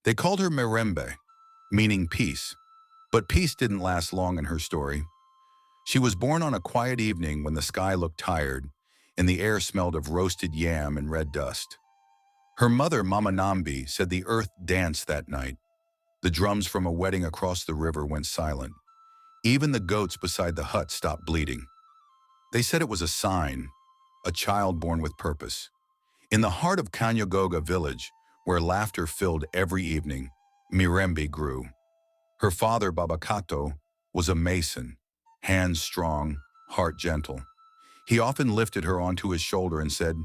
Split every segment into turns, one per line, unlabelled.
They called her Mirembe, meaning peace. But peace didn't last long in her story. She was born on a quiet evening when the sky looked tired and the air smelled of roasted yam and red dust. Her mother, Mama Nambi, said the earth danced that night. The drums from a wedding across the river went silent. Even the goats beside the hut stopped bleating. They said it was a sign, a child born with purpose. In the heart of Kanyagoga village, where laughter filled every evening, Mirembe grew. Her father, Babakato, was a mason, hands strong, heart gentle. He often lifted her onto his shoulder and said,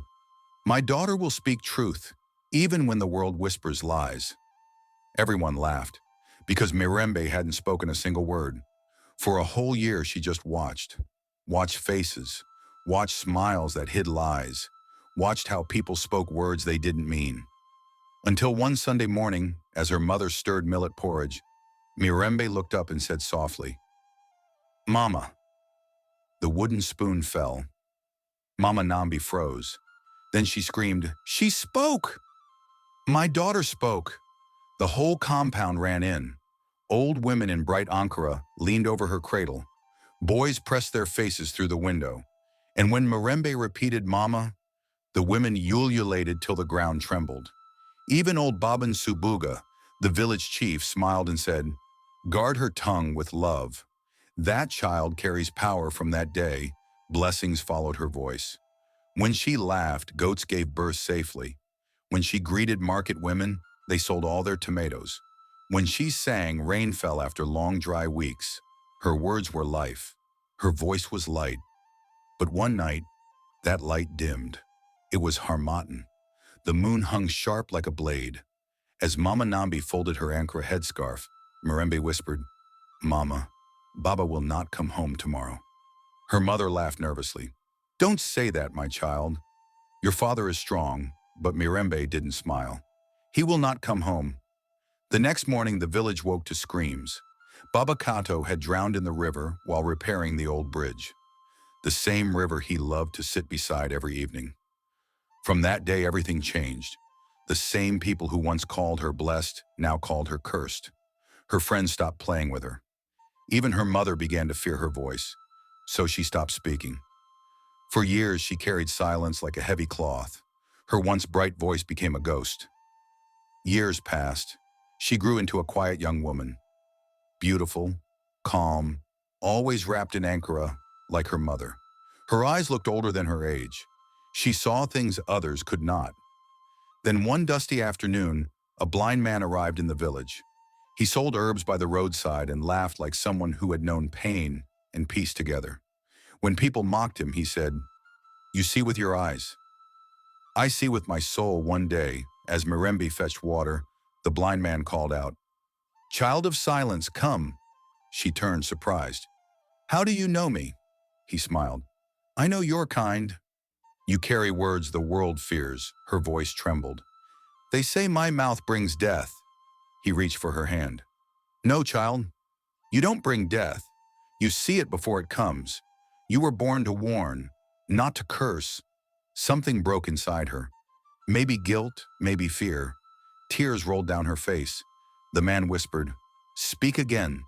"My daughter will speak truth, even when the world whispers lies." Everyone laughed, because Mirembe hadn't spoken a single word. For a whole year she just watched faces, watched smiles that hid lies, watched how people spoke words they didn't mean. Until one Sunday morning, as her mother stirred millet porridge, Mirembe looked up and said softly, "Mama." The wooden spoon fell. Mama Nambi froze. Then she screamed, "She spoke! My daughter spoke!" The whole compound ran in. Old women in bright ankara leaned over her cradle. Boys pressed their faces through the window. And when Mirembe repeated "Mama," the women ululated till the ground trembled. Even old Baban Subuga, the village chief, smiled and said, "Guard her tongue with love. That child carries power." From that day, blessings followed her voice. When she laughed, goats gave birth safely. When she greeted market women, they sold all their tomatoes. When she sang, rain fell after long dry weeks. Her words were life. Her voice was light. But one night, that light dimmed. It was Harmattan. The moon hung sharp like a blade. As Mama Nambi folded her Ankara headscarf, Mirembe whispered, "Mama, Baba will not come home tomorrow." Her mother laughed nervously. "Don't say that, my child. Your father is strong," but Mirembe didn't smile. "He will not come home." The next morning, the village woke to screams. Baba Kato had drowned in the river while repairing the old bridge, the same river he loved to sit beside every evening. From that day, everything changed. The same people who once called her blessed now called her cursed. Her friends stopped playing with her. Even her mother began to fear her voice, so she stopped speaking. For years, she carried silence like a heavy cloth. Her once bright voice became a ghost. Years passed. She grew into a quiet young woman, beautiful, calm, always wrapped in Ankara like her mother. Her eyes looked older than her age. She saw things others could not. Then one dusty afternoon, a blind man arrived in the village. He sold herbs by the roadside and laughed like someone who had known pain and peace together. When people mocked him, he said, "You see with your eyes. I see with my soul." One day, as Mirembe fetched water, the blind man called out, "Child of silence, come." She turned, surprised. "How do you know me?" He smiled. "I know your kind. You carry words the world fears." Her voice trembled. "They say my mouth brings death." He reached for her hand. "No, child. You don't bring death. You see it before it comes. You were born to warn, not to curse." Something broke inside her. Maybe guilt, maybe fear. Tears rolled down her face. The man whispered, "Speak again.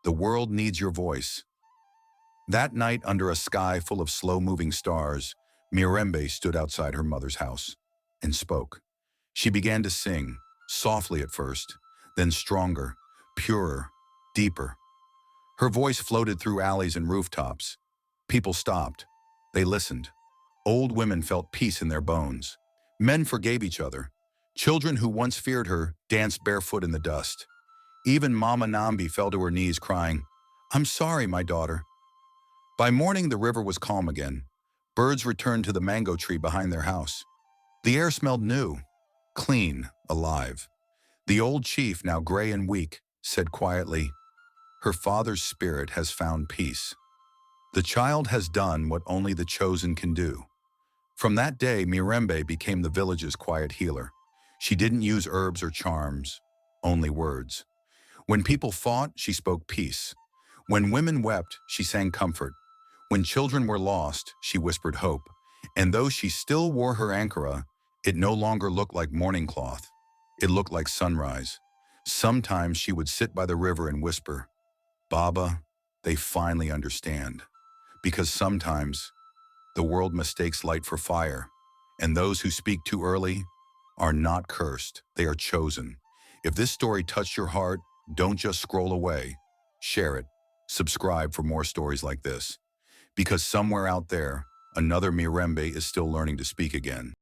The world needs your voice." That night, under a sky full of slow-moving stars, Mirembe stood outside her mother's house and spoke. She began to sing, softly at first, then stronger, purer, deeper. Her voice floated through alleys and rooftops. People stopped. They listened. Old women felt peace in their bones. Men forgave each other. Children who once feared her danced barefoot in the dust. Even Mama Nambi fell to her knees crying, "I'm sorry, my daughter." By morning, the river was calm again. Birds returned to the mango tree behind their house. The air smelled new, clean, alive. The old chief, now gray and weak, said quietly, "Her father's spirit has found peace. The child has done what only the chosen can do." From that day, Mirembe became the village's quiet healer. She didn't use herbs or charms, only words. When people fought, she spoke peace. When women wept, she sang comfort. When children were lost, she whispered hope. And though she still wore her Ankara, it no longer looked like mourning cloth. It looked like sunrise. Sometimes she would sit by the river and whisper, "Baba, they finally understand." Because sometimes the world mistakes light for fire, and those who speak too early are not cursed, they are chosen. If this story touched your heart, don't just scroll away. Share it. Subscribe for more stories like this. Because somewhere out there, another Mirembe is still learning to speak again.